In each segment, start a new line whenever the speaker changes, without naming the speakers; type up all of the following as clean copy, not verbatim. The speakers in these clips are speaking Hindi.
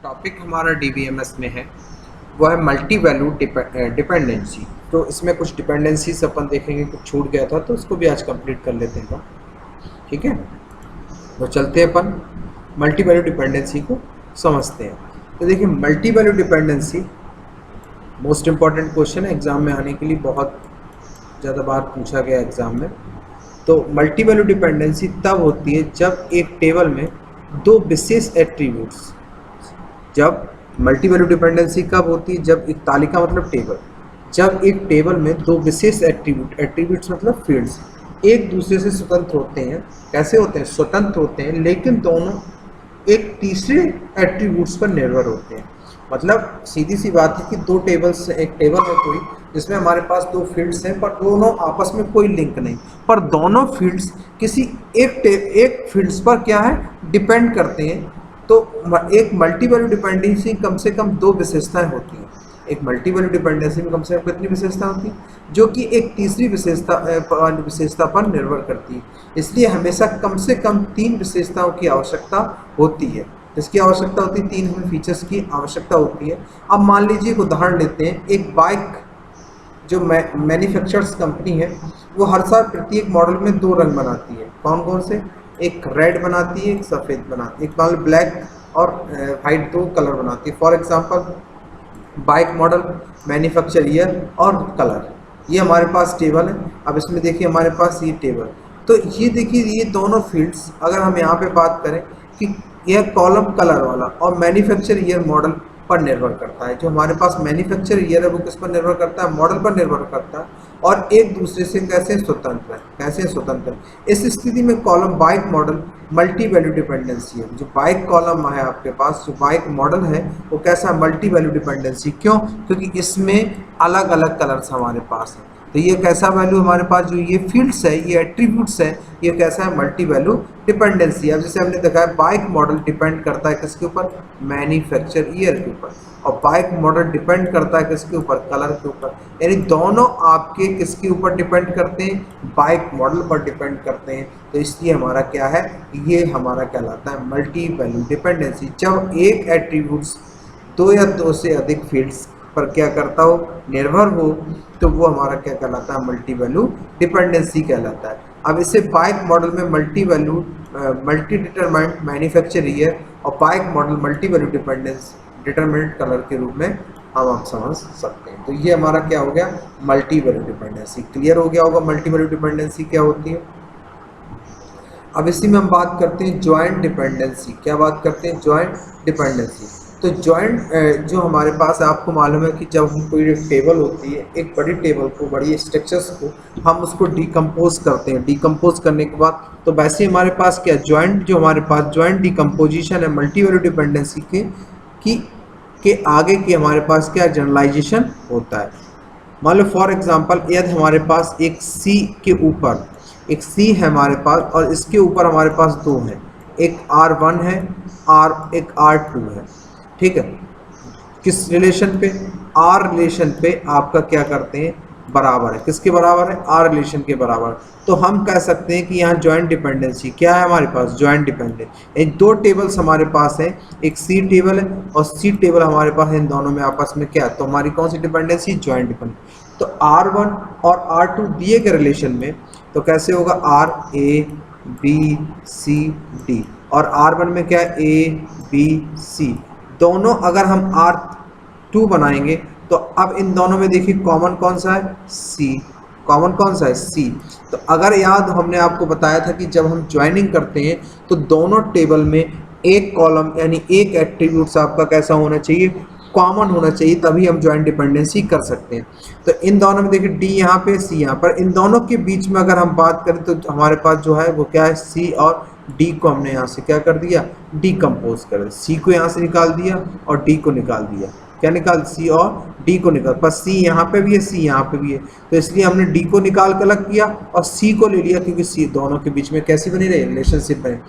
टॉपिक हमारा डीबीएमएस में है वो है मल्टी वैल्यू डिपेंडेंसी। तो इसमें कुछ डिपेंडेंसीज अपन देखेंगे, कुछ छूट गया था तो उसको भी आज कंप्लीट कर लेते हैं। ठीक है, तो चलते हैं अपन मल्टी वैल्यू डिपेंडेंसी को समझते हैं। तो देखिए, multi value dependency most important question है एग्जाम में आने के लिए, बहुत ज़्यादा बार पूछा गया एग्जाम में। तो मल्टी वैल्यू डिपेंडेंसी तब होती है जब एक टेबल में दो विशेष एट्रीब्यूट्स, जब मल्टी वैल्यू डिपेंडेंसी कब होती है, जब एक तालिका मतलब टेबल, जब एक टेबल में दो विशेष एट्रीब्यूट्स मतलब फील्ड्स एक दूसरे से स्वतंत्र होते हैं। कैसे होते हैं? स्वतंत्र होते हैं, लेकिन दोनों एक तीसरे एट्रीब्यूट्स पर निर्भर होते हैं। मतलब सीधी सी बात है कि दो टेबल्स, एक टेबल है कोई जिसमें हमारे पास दो फील्ड्स हैं, पर दोनों आपस में कोई लिंक नहीं, पर दोनों फील्ड्स किसी एक फील्ड्स पर क्या है, डिपेंड करते हैं। तो एक मल्टी वैल्यू डिपेंडेंसी कम से कम दो विशेषताएं होती हैं। एक मल्टी वैल्यू डिपेंडेंसी में कम से कम कितनी विशेषता होती है? जो कि एक तीसरी विशेषता पर निर्भर करती है। इसलिए हमेशा कम से कम तीन विशेषताओं की आवश्यकता होती है। इसकी आवश्यकता होती है, तीन हमें फीचर्स की आवश्यकता होती है। अब मान लीजिए एक उदाहरण लेते हैं, एक बाइक जो मैन्युफैक्चर्स कंपनी है वो हर साल प्रत्येक मॉडल में दो रंग बनाती है। कौन कौन से? एक रेड बनाती है, एक सफ़ेद बनाती है, एक मतलब ब्लैक और वाइट, दो कलर बनाती है। For example bike model, manufacture year और कलर, ये हमारे पास टेबल है। अब इसमें देखिए हमारे पास ये टेबल, तो ये देखिए ये दोनों फील्ड्स, अगर हम यहाँ पे बात करें कि यह कॉलम कलर वाला और मैन्युफैक्चर ईयर मॉडल पर निर्भर करता है। जो हमारे पास मैन्युफैक्चर ईयर है वो किस पर निर्भर करता है? मॉडल पर निर्भर करता है, और एक दूसरे से कैसे स्वतंत्र है, कैसे स्वतंत्र है। इस स्थिति में column bike model multi value dependency है। जो बाइक कॉलम है आपके पास, जो बाइक मॉडल है वो कैसा है? Multi value dependency. क्यों? क्योंकि इसमें अलग अलग कलर्स हमारे पास हैं। तो ये कैसा वैल्यू हमारे पास, जो ये फील्ड्स है, ये एट्रीब्यूट्स है, ये कैसा है? Multi value dependency. अब जैसे हमने देखा है बाइक मॉडल डिपेंड करता है किसके ऊपर? मैन्युफैक्चर ईयर के ऊपर। और बाइक मॉडल डिपेंड करता है किसके ऊपर? कलर के ऊपर। यानी दोनों आपके किसके ऊपर डिपेंड करते हैं? बाइक मॉडल पर डिपेंड करते हैं। तो इसलिए हमारा क्या है, ये हमारा कहलाता है मल्टी वैल्यू डिपेंडेंसी। जब एक एट्रीब्यूट्स दो या दो से अधिक फील्ड्स पर क्या करता हो, निर्भर हो, तो वो हमारा क्या कहलाता है? मल्टी वैल्यू डिपेंडेंसी कहलाता है। अब इसे बाइक मॉडल में multi value multi determined manufacture year और bike model multi value determinant colour के रूप में हम आप समझ सकते हैं। तो ये हमारा क्या हो गया? Multi value dependency. क्लियर हो गया होगा मल्टी वैल्यू डिपेंडेंसी क्या होती है। अब इसी में हम बात करते हैं ज्वाइंट डिपेंडेंसी। क्या बात करते हैं? Joint dependency. तो ज्वाइंट जो हमारे पास है, आपको मालूम है कि जब हम कोई टेबल होती है, एक बड़ी टेबल को, बड़ी स्ट्रक्चर्स को हम उसको डिकम्पोज करते हैं। डिकम्पोज करने के बाद तो वैसे ही हमारे पास क्या ज्वाइंट, जो हमारे पास ज्वाइंट डिकम्पोजिशन है मल्टी वैल्यू डिपेंडेंसी के आगे की हमारे पास क्या जनरलाइजेशन होता है। मान लो फॉर एग्जांपल यदि हमारे पास एक सी के ऊपर, एक सी है हमारे पास और इसके ऊपर हमारे पास दो हैं, एक R1 है एक R2 है। ठीक है, किस रिलेशन पे? R रिलेशन पे आपका क्या करते हैं? बराबर है। किसके बराबर है? R रिलेशन के बराबर। तो हम कह सकते हैं कि यहाँ ज्वाइंट डिपेंडेंसी क्या है हमारे पास? Joint dependence. एक दो टेबल्स हमारे पास है, एक सी टेबल है और सी टेबल हमारे पास है, इन दोनों में आपस में क्या है? तो हमारी कौन सी डिपेंडेंसी? Joint dependency. तो R1 और R2 दिए गए रिलेशन में तो कैसे होगा? R A B C D, और R1 में क्या है? A B C। दोनों अगर हम R2 बनाएंगे तो अब इन दोनों में देखिए कॉमन कौन सा है? C। कॉमन कौन सा है? C। तो अगर याद, हमने आपको बताया था कि जब हम ज्वाइनिंग करते हैं तो दोनों टेबल में एक कॉलम यानी एक एट्रीब्यूट्स आपका कैसा होना चाहिए? कॉमन होना चाहिए, तभी हम ज्वाइंट डिपेंडेंसी कर सकते हैं। तो इन दोनों में देखिए D यहाँ पे, C यहाँ पर, इन दोनों के बीच में अगर हम बात करें तो हमारे पास जो है वो क्या है? C और D को हमने यहाँ से क्या कर दिया? डिकम्पोज कर दिया। C को यहाँ से निकाल दिया और D को निकाल दिया। क्या निकाल? C और D को निकाल, पर C यहाँ पे भी है, C यहाँ पे भी है, तो इसलिए हमने D को निकाल कर अलग किया और C को ले लिया, क्योंकि C दोनों के बीच में कैसी बनी रही? रिलेशनशिप है।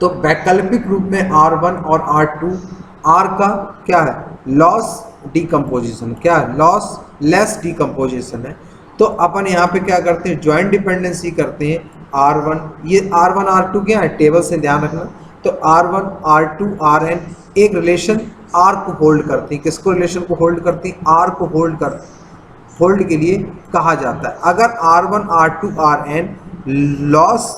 तो वैकल्पिक रूप में R1 और R2, R का क्या है? Loss decomposition. क्या है? लॉस लेस डिकम्पोजिशन है। तो अपन यहाँ पे क्या करते हैं? ज्वाइंट डिपेंडेंसी करते हैं। R1, ये R1 R2 क्या है? टेबल से ध्यान रखना, तो R1 R2 Rn एक रिलेशन R को होल्ड करती है। किसको रिलेशन को होल्ड करती है? R को होल्ड के लिए कहा जाता है। अगर R1 R2 Rn loss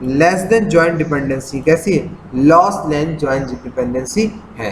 less then joint dependency कैसी है? लॉस लेस जॉइंट डिपेंडेंसी है।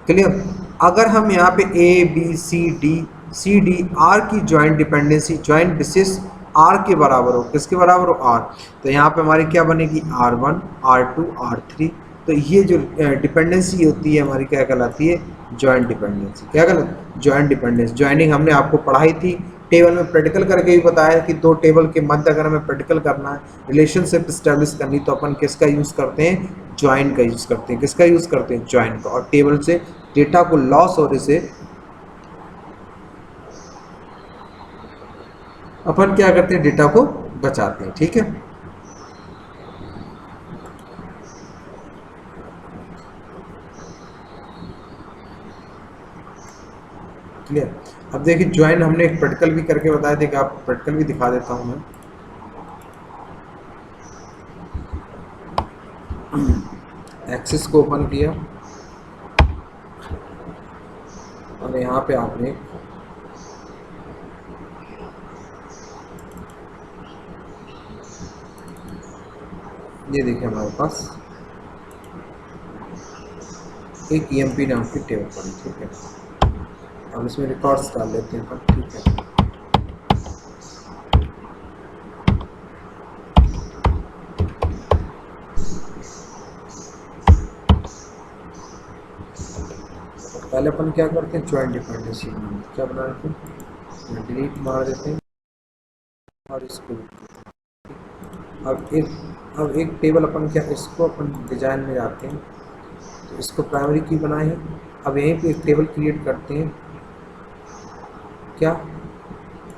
क्लियर? अगर हम यहाँ पे A B C D R की joint dependency joint basis R के बराबर हो, किसके बराबर हो? आर, तो यहाँ पे हमारी क्या बनेगी? R1 R2 R3। तो ये जो डिपेंडेंसी होती है हमारी क्या कहलाती है? Joint dependency. क्या कहलाती? Joint dependency. जॉइनिंग हमने आपको पढ़ाई थी, टेबल में प्रैक्टिकल करके भी बताया कि दो टेबल के मध्य अगर हमें प्रैक्टिकल करना है, रिलेशनशिप स्टैब्लिश करनी, तो अपन किसका यूज़ करते हैं? ज्वाइन का यूज़ करते हैं। किसका यूज़ करते हैं? ज्वाइन का। और टेबल से डेटा को लॉस होने से अपन क्या करते हैं? डेटा को बचाते हैं। ठीक है, क्लियर? अब देखिए ज्वाइन हमने एक प्रैक्टिकल भी करके बताया था, कि आप प्रैक्टिकल भी दिखा देता हूं मैं। एक्सिस को ओपन किया और यहाँ पे आपने ये देखिए हमारे पास एक EMP नाम की टेबल पड़ी। ठीक है, अब इसमें रिकॉर्ड्स डाल लेते हैं अपन। ठीक है, पहले अपन क्या करते हैं? ज्वाइंट डिपेंडेंसी क्या बना देते हैं? डिलीट मार देते हैं और इसको अब एक टेबल अपन क्या, इसको अपन डिजाइन में जाते हैं, तो इसको प्राइमरी की बनाए हैं। अब यहीं पे एक टेबल क्रिएट करते हैं, क्या?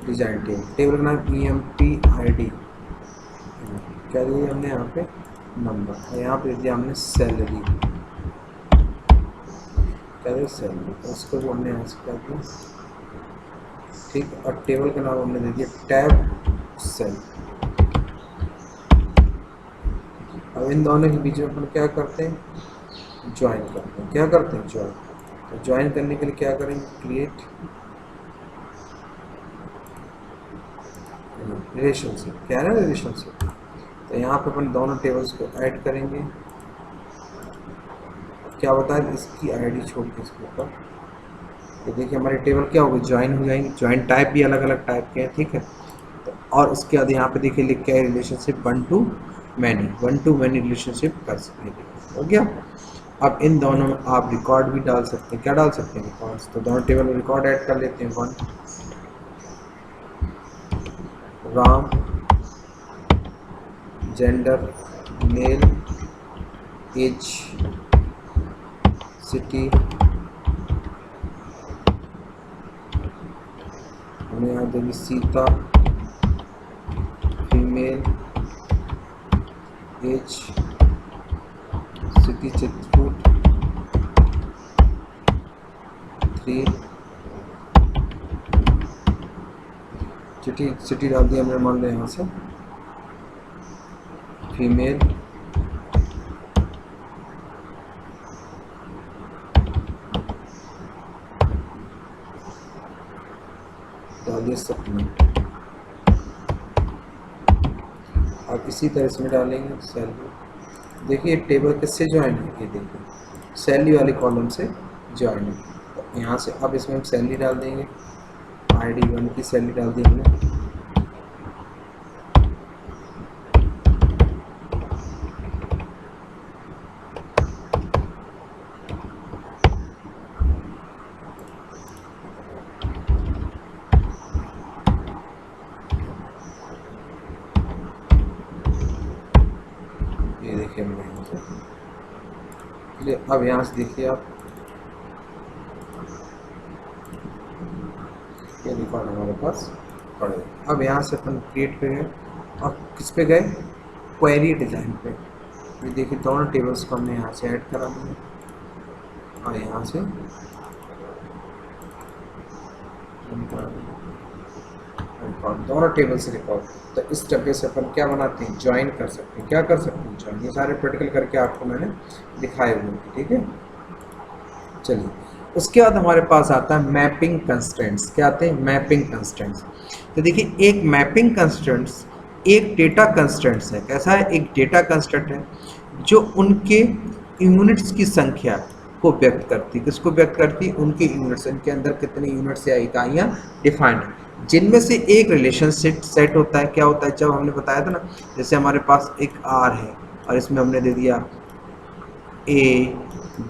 Design table. टेबल का नाम EMP ID क्या दिया हमने यहाँ पे? नंबर। और यहाँ पे दिया हमने सैलरी, क्या दिया? सैलरी। इसको भी हमने यहाँ से क्या दिया? ठीक है, और टेबल का नाम हमने दे दिया टैब सेल। अब इन दोनों के बीच में अपन क्या करते हैं? ज्वाइन करते हैं। क्या करते हैं? ज्वाइन। तो ज्वाइन करने के लिए क्या करेंगे? Create relationship. क्या है ना? रिलेशनशिप। तो यहाँ पे अपन दोनों टेबल्स को ऐड करेंगे। क्या बताए? इसकी आईडी छोड़ के इसके ऊपर, तो देखिए हमारी टेबल क्या होगी? ज्वाइन हो जाएंगे। ज्वाइन टाइप भी अलग अलग टाइप के हैं। ठीक है, तो और उसके बाद यहाँ पे देखिए लिख के है relationship one to many relationship कर सकते हैं। हो गया। अब इन दोनों में आप रिकॉर्ड भी डाल सकते हैं। क्या डाल सकते हैं? रिकॉर्ड्स। तो दोनों टेबल में रिकॉर्ड ऐड कर लेते हैं। 1 Ram, gender male, age, city, हमें यहाँ देंगे Sita, female, age, city Chitrakoot, 3, city डाल दिया हमने, मान लो यहाँ से फीमेल, डाल दिया सप्लीमेंट। अब इसी तरह इसमें डालेंगे सैलरी। देखिए टेबल किससे ज्वाइन है? ये देखिए सैलरी वाले कॉलम से ज्वाइन है। तो यहाँ से अब इसमें हम सैलरी डाल देंगे। ID 1 की सैलरी डाल दी हमने। ये देखिए हमने यहाँ से, अब यहाँ से देखिए आप, ये रिकॉर्ड हमारे पास पड़े। अब यहाँ से अपन क्रिएट पे गए और किस पे गए? क्वेरी डिज़ाइन पे। ये देखिए दोनों टेबल्स को हमने यहाँ से ऐड करा दिया और यहाँ से रिकॉर्ड, दोनों टेबल से रिकॉर्ड। तो इस तरीके से अपन क्या बनाते हैं? ज्वाइन कर सकते हैं। क्या कर सकते हैं? ज्वाइन। ये सारे प्रैक्टिकल करके आपको मैंने दिखाए हुए हैं, ठीक है। चलिए, उसके बाद हमारे पास आता है मैपिंग कंस्ट्रेंट्स। क्या आते हैं? Mapping constraints. तो देखिए, एक मैपिंग कंस्ट्रेंट्स एक डेटा कंस्ट्रेंट्स है। कैसा है? एक डेटा कंस्ट्रेंट है जो उनके यूनिट्स की संख्या को व्यक्त करती है। किसको व्यक्त करती है? उनके यूनिट्स, इनके अंदर कितने यूनिट्स या इकाइयाँ डिफाइंड है, जिनमें से एक रिलेशनशिप सेट होता है। क्या होता है? जब हमने बताया था ना, जैसे हमारे पास एक आर है और इसमें हमने दे दिया ए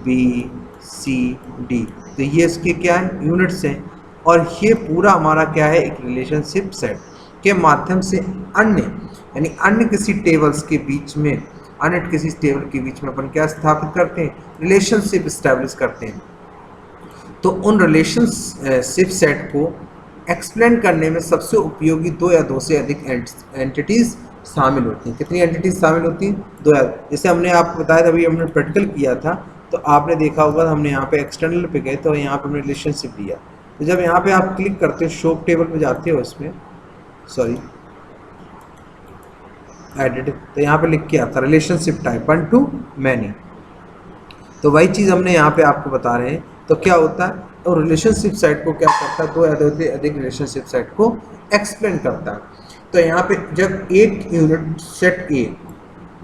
बी सी डी, तो ये इसके क्या है? यूनिट्स हैं। और ये पूरा हमारा क्या है? एक रिलेशनशिप सेट के माध्यम से अन्य, यानी अन्य किसी टेबल्स के बीच में, अन्य किसी टेबल के बीच में अपन क्या स्थापित करते हैं? रिलेशनशिप स्टैब्लिश करते हैं। तो उन रिलेशनशिप सेट को एक्सप्लेन करने में सबसे उपयोगी दो या दो से अधिक एंटिटीज शामिल होती हैं। कितनी एंटिटीज शामिल होती हैं? दो या, जैसे हमने आपको बताया था, अभी हमने प्रैक्टिकल किया था, तो आपने देखा होगा हमने यहाँ पे एक्सटर्नल पे गए तो यहाँ पे हमने रिलेशनशिप लिया। तो जब यहाँ पे आप क्लिक करते हो, शो टेबल पे जाते हो, इसमें सॉरी एडिट, तो यहाँ पे लिख के आता रिलेशनशिप टाइप 1 to many। तो वही चीज़ हमने यहाँ पे आपको बता रहे हैं। तो क्या होता है? तो रिलेशनशिप सेट को क्या करता है? दो या दो से अधिक रिलेशनशिप सेट को एक्सप्लेन करता है। तो यहाँ पे जब एक यूनिट सेट ए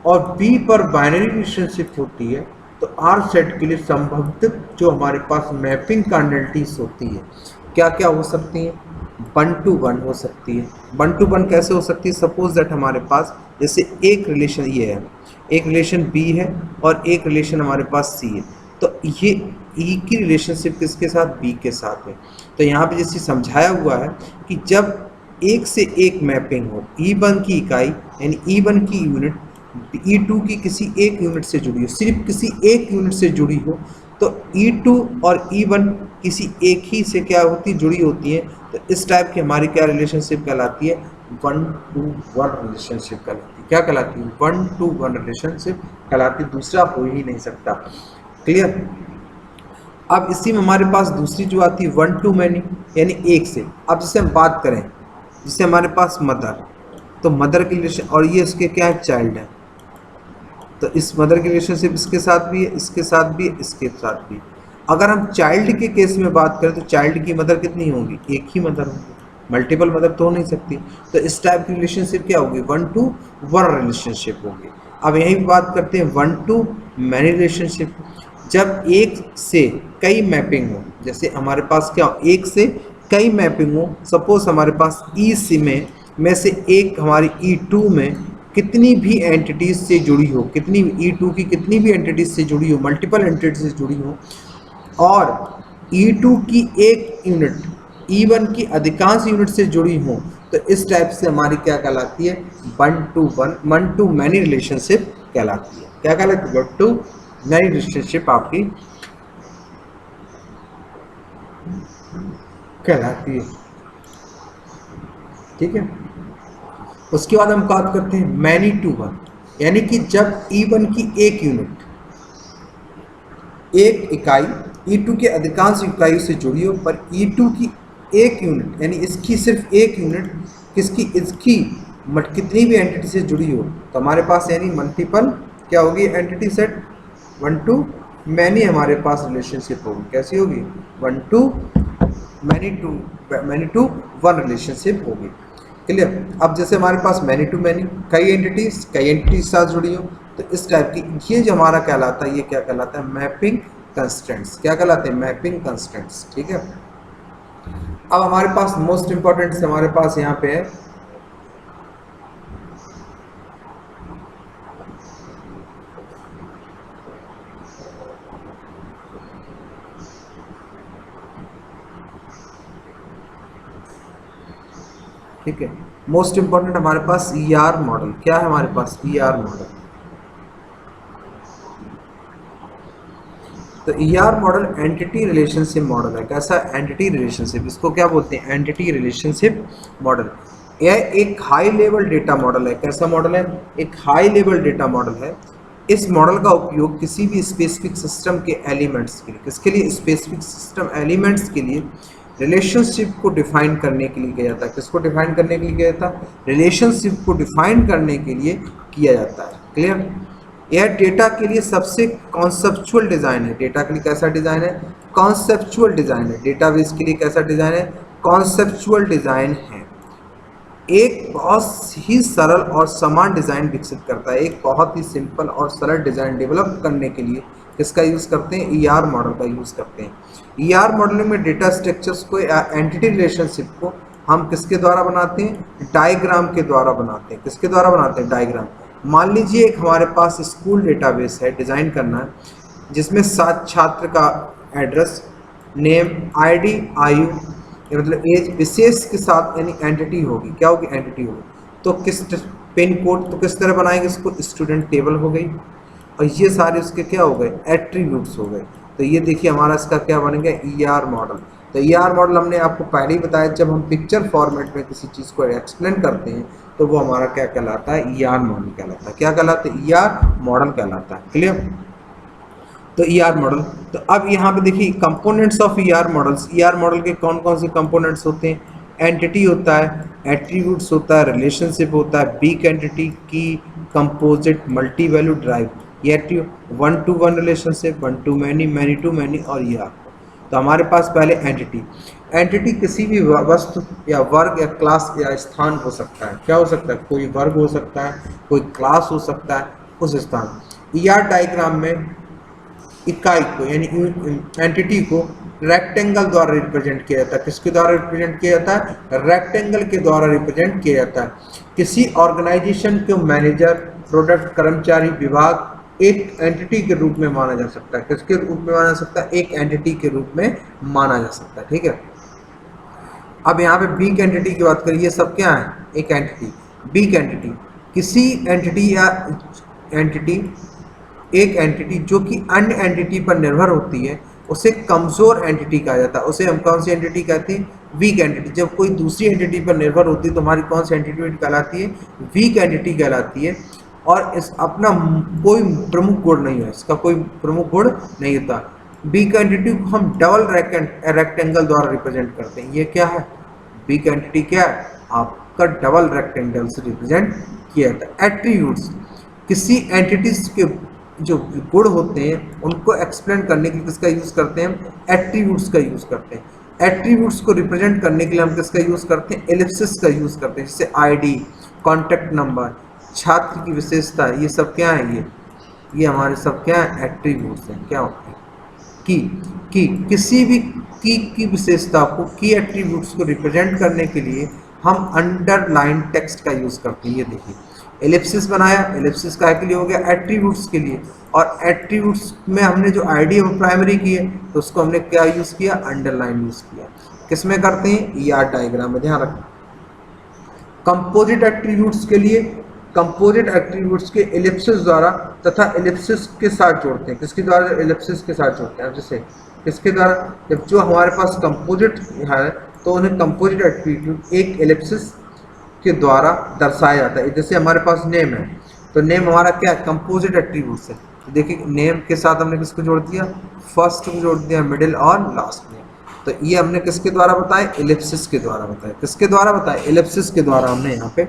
और बी पर बाइनरी रिलेशनशिप होती है, तो आर सेट के लिए संबंधित जो हमारे पास मैपिंग कैंडिडेट्स होती है, क्या क्या हो सकती हैं? 1 to 1 हो सकती है। 1 to 1 कैसे हो सकती है? सपोज दैट हमारे पास जैसे एक रिलेशन ये है, एक रिलेशन बी है और एक रिलेशन हमारे पास सी है, तो ये ई की रिलेशनशिप किसके साथ? बी के साथ है। तो यहाँ पे जैसे समझाया हुआ है कि जब एक से एक मैपिंग हो, E1 की इकाई यानी E1 की यूनिट E2 की किसी एक यूनिट से जुड़ी हो, सिर्फ किसी एक यूनिट से जुड़ी हो, तो E2 और E1 किसी एक ही से क्या होती? जुड़ी होती है। तो इस टाइप की हमारी क्या रिलेशनशिप कहलाती है? 1 to 1 रिलेशनशिप कहलाती है। क्या कहलाती है? 1 to 1 रिलेशनशिप कहलाती है। दूसरा हो ही नहीं सकता। क्लियर? अब इसी में हमारे पास दूसरी जो आती है 1 to many, यानी एक से। अब जैसे हम बात करें, जैसे हमारे पास मदर, तो मदर की रिलेशन, और ये इसके क्या है? चाइल्ड है। तो इस मदर की रिलेशनशिप इसके साथ भी है, इसके साथ भी है, इसके साथ भी। अगर हम चाइल्ड के केस में बात करें तो चाइल्ड की मदर कितनी होगी? एक ही मदर होगी, मल्टीपल मदर तो हो नहीं सकती। तो इस टाइप की रिलेशनशिप क्या होगी? 1 to 1 रिलेशनशिप होगी। अब यहीं बात करते हैं 1 to many रिलेशनशिप। जब एक से कई मैपिंग हो, जैसे हमारे पास क्या हो? एक से कई मैपिंग हो। सपोज हमारे पास ई सी में से एक हमारी E2 में कितनी भी एंटिटीज से जुड़ी हो, कितनी E2 की कितनी भी एंटिटीज से जुड़ी हो, मल्टीपल एंटिटीज से जुड़ी हो, और E2 की एक यूनिट E1 की अधिकांश यूनिट से जुड़ी हो, तो इस टाइप से हमारी क्या कहलाती है? 1 to 1 to many रिलेशनशिप कहलाती है। क्या कहलाती है? 1 to many रिलेशनशिप आपकी कहलाती है। ठीक है। उसके बाद हम बात करते हैं मैनी टू वन, यानी कि जब E1 की एक यूनिट, एक इकाई E2 के अधिकांश इकाई से जुड़ी हो, पर E2 की एक यूनिट यानी इसकी सिर्फ एक यूनिट किसकी? इसकी कितनी भी एंटिटी से जुड़ी हो, तो हमारे पास यानी मल्टीपल क्या होगी? एंटिटी सेट 1 to many हमारे पास रिलेशनशिप होगी। कैसी होगी? 1 to many to 1 रिलेशनशिप होगी। क्लियर? अब जैसे हमारे पास मैनी टू मैनी, कई एंटिटीज साथ जुड़ी हो, तो इस टाइप की ये जो हमारा कहलाता है, ये क्या कहलाता है? Mapping constraints. क्या कहलाते हैं? Mapping constraints. ठीक है। अब हमारे पास मोस्ट इंपॉर्टेंट हमारे पास यहाँ पे है ठीक है, मोस्ट इंपॉर्टेंट हमारे पास ER मॉडल। क्या है हमारे पास? ER model. तो ER model entity relationship model है। कैसा? Entity relationship. इसको क्या बोलते हैं? Entity relationship model. यह एक हाई लेवल डेटा मॉडल है। कैसा मॉडल है? एक हाई लेवल डेटा मॉडल है। इस मॉडल का उपयोग किसी भी स्पेसिफिक सिस्टम के एलिमेंट्स के लिए, किसके लिए? स्पेसिफिक सिस्टम एलिमेंट्स के लिए रिलेशनशिप को डिफाइन करने के लिए किया जाता है। किसको डिफाइन करने के लिए किया जाता है? रिलेशनशिप को डिफाइन करने के लिए किया जाता है। क्लियर? यह डेटा के लिए सबसे कॉन्सेप्चुअल डिज़ाइन है। डेटा के लिए कैसा डिज़ाइन है? कॉन्सेप्चुअल डिज़ाइन है। डेटाबेस के लिए कैसा डिज़ाइन है? कॉन्सेप्चुअल डिज़ाइन है। एक बहुत ही सरल और समान डिज़ाइन विकसित करता है। एक बहुत ही सिंपल और सरल डिज़ाइन डेवलप करने के लिए किसका यूज़ करते हैं? ईआर मॉडल का यूज़ करते हैं। ईआर मॉडलिंग में डेटा स्ट्रक्चर्स को या एंटिटी रिलेशनशिप को हम किसके द्वारा बनाते हैं? डायग्राम के द्वारा बनाते हैं। किसके द्वारा बनाते हैं? डायग्राम। मान लीजिए एक हमारे पास स्कूल डेटाबेस है, डिज़ाइन करना है, जिसमें 7 छात्र का एड्रेस, नेम, आईडी, आयु, ये मतलब एज विशेष के साथ यानी एंटिटी होगी। क्या होगी? एंटिटी होगी। तो किस पिन कोड तो किस तरह बनाएंगे इसको? स्टूडेंट टेबल हो गई, और ये सारे उसके क्या हो गए? एट्रीब्यूट्स हो गए। तो ये देखिए हमारा इसका क्या बनेगा? ER model. तो ईआर मॉडल हमने आपको पहले ही बताया, जब हम पिक्चर फॉर्मेट में किसी चीज़ को एक्सप्लेन करते हैं तो वो हमारा क्या कहलाता है? ईआर मॉडल कहलाता है। क्या कहलाता है? ईआर मॉडल कहलाता है। क्लियर? तो ईआर मॉडल। तो अब यहाँ पे देखिए components of ER models. ER model के कौन कौन से कंपोनेंट्स होते हैं? एंटिटी होता है, एट्रीब्यूट्स होता है, रिलेशनशिप होता है, big entity, key, composite, multi value, derived. ये one to one relationship, one to many, many to many, और ईआर। तो हमारे पास पहले एंटिटी। एंटिटी किसी भी वस्तु या वर्ग या क्लास या स्थान हो सकता है। क्या हो सकता है? कोई वर्ग हो सकता है, कोई क्लास हो सकता है, उस स्थान। ईआर डायग्राम में इकाई को यानी एंटिटी को रेक्टेंगल द्वारा रिप्रेजेंट किया जाता है। किसके द्वारा रिप्रेजेंट किया जाता है? रेक्टेंगल के द्वारा रिप्रेजेंट किया जाता है। किसी ऑर्गेनाइजेशन के मैनेजर, प्रोडक्ट, कर्मचारी, विभाग एक एंटिटी के रूप में माना जा सकता है। किसके रूप में माना जा सकता है? एक एंटिटी के रूप में माना जा सकता है। ठीक है। अब यहाँ पे बिग एंटिटी की बात करें, ये सब क्या है? एक एंटिटी। बिग एंटिटी किसी एंटिटी या एंटिटी एक एंटिटी जो कि अन्य एंटिटी पर निर्भर होती है उसे कमज़ोर एंटिटी कहा जाता है। उसे हम कौन सी एंटिटी कहते हैं? Weak entity. जब कोई दूसरी एंटिटी पर निर्भर होती है तो हमारी कौन सी एंटिटी कहलाती है? वीक एंटिटी कहलाती है। और इस अपना कोई प्रमुख गुण नहीं है, इसका कोई प्रमुख गुण नहीं होता। वीक एंटिटी को हम डबल रेक्टेंगल द्वारा रिप्रेजेंट करते हैं। ये क्या है? वीक एंटिटी क्या है? आपका डबल रेक्टेंगल से रिप्रेजेंट किया जाता है। एट्रीब्यूट्स किसी एंटिटीज के जो गुण होते हैं उनको एक्सप्लेन करने के लिए किसका यूज़ करते हैं? हम एट्रीब्यूट्स का यूज़ करते हैं। एट्रीब्यूट्स को रिप्रेजेंट करने के लिए हम किसका यूज़ करते हैं? एलिप्सिस का यूज़ करते हैं। जैसे आईडी, कॉन्टैक्ट नंबर, छात्र की विशेषता, ये सब क्या है? ये हमारे सब क्या है? एट्रीब्यूट्स हैं। क्या होते हैं? की किसी भी की विशेषता को, की एट्रीब्यूट्स को रिप्रेजेंट करने के लिए हम अंडरलाइन टेक्स्ट का यूज़ करते हैं। ये देखिए एलिप्सिस बनाया, एलिप्सिस का के लिए हो गया? एट्रीब्यूट्स के लिए। और एट्रीब्यूट्स में हमने जो आईडी है वो प्राइमरी की है तो उसको हमने क्या यूज़ किया? अंडरलाइन यूज़ किया। किस में करते हैं? ईआर डायग्राम में। ध्यान रखें। कंपोजिट एट्रीब्यूट्स के लिए कंपोजिट एट्रीब्यूट्स के एलिप्सिस द्वारा तथा एलिप्सिस के साथ जोड़ते हैं। किसके द्वारा? एलिप्सिस के साथ जोड़ते हैं। जैसे किसके द्वारा? जब जो हमारे पास कंपोजिट है तो उन्हें कंपोजिट एट्रीब्यूट एक एलिप्सिस के द्वारा दर्शाया जाता है। जैसे हमारे पास नेम है तो नेम हमारा क्या है? कंपोजिट एट्रीब्यूट्स है। तो देखिए नेम के साथ हमने किसको जोड़ दिया? फर्स्ट को जोड़ दिया, मिडिल और लास्ट में। तो ये हमने किसके द्वारा बताया? एलिप्सिस के द्वारा बताया। किसके द्वारा बताया? एलिप्सिस के द्वारा हमने यहाँ पे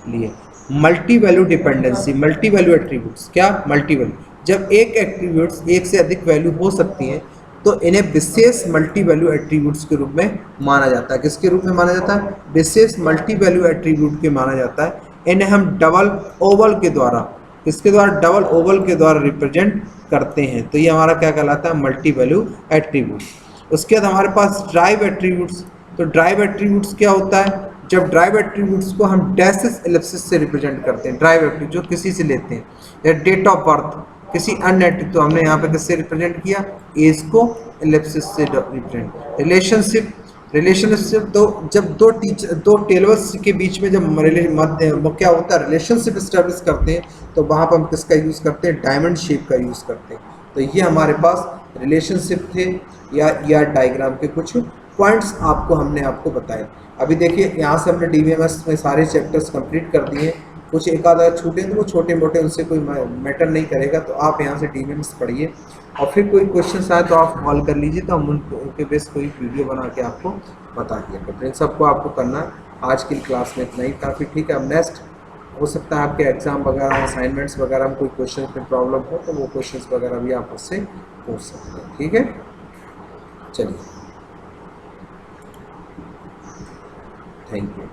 लिए। Multi value dependency, multi value attributes. क्या? Multi value. जब एक एट्रीब्यूट्स एक से अधिक वैल्यू हो सकती है तो इन्हें विशेष मल्टी वैल्यू एट्रीब्यूट्स के रूप में माना जाता है। किसके रूप में माना जाता है? विशेष मल्टी वैल्यू एट्रीब्यूट के माना जाता है। इन्हें हम डबल ओवल के द्वारा, किसके द्वारा? डबल ओवल के द्वारा रिप्रेजेंट करते हैं। तो ये हमारा क्या कहलाता है? Multi value attribute. उसके बाद हमारे पास ड्राइव एट्रीब्यूट्स। तो ड्राइव एट्रीब्यूट्स क्या होता है? जब ड्राइव एट्रीब्यूट्स को हम डैशेस एलिप्सिस से रिप्रेजेंट करते हैं। ड्राइव एट्रीब्यूट जो किसी से लेते हैं, या डेट ऑफ बर्थ किसी अन्य, तो हमने यहाँ पे किससे रिप्रेजेंट किया? एज को एलिप्सिस से रिप्रेजेंट। रिलेशनशिप, रिलेशनशिप तो जब दो टेलर्स के बीच में जब मध्य क्या होता है? रिलेशनशिप इस्टेब्लिश करते हैं तो वहाँ पर हम किसका यूज़ करते हैं? डायमंड शेप का यूज़ करते हैं। तो ये हमारे पास रिलेशनशिप थे या डायग्राम के कुछ पॉइंट्स हमने आपको बताए। अभी देखिए यहाँ से हमने डीबीएमएस में सारे चैप्टर्स कंप्लीट कर दिए। कुछ एक आधा छूटे तो वो छोटे मोटे, उनसे कोई मैटर नहीं करेगा। तो आप यहाँ से डीबीएमएस पढ़िए और फिर कोई क्वेश्चन आए तो आप कॉल कर लीजिए, तो हम उनके बेस कोई वीडियो बना के आपको बता दिया। तो इन सबको आपको करना है। आज की क्लास में इतना ही काफ़ी। ठीक है, अब नेक्स्ट हो सकता है आपके एग्ज़ाम वगैरह असाइनमेंट्स वगैरह में कोई क्वेश्चन में प्रॉब्लम हो तो वो क्वेश्चंस वगैरह भी आप उससे पूछ सकते हैं। ठीक है, चलिए, थैंक यू।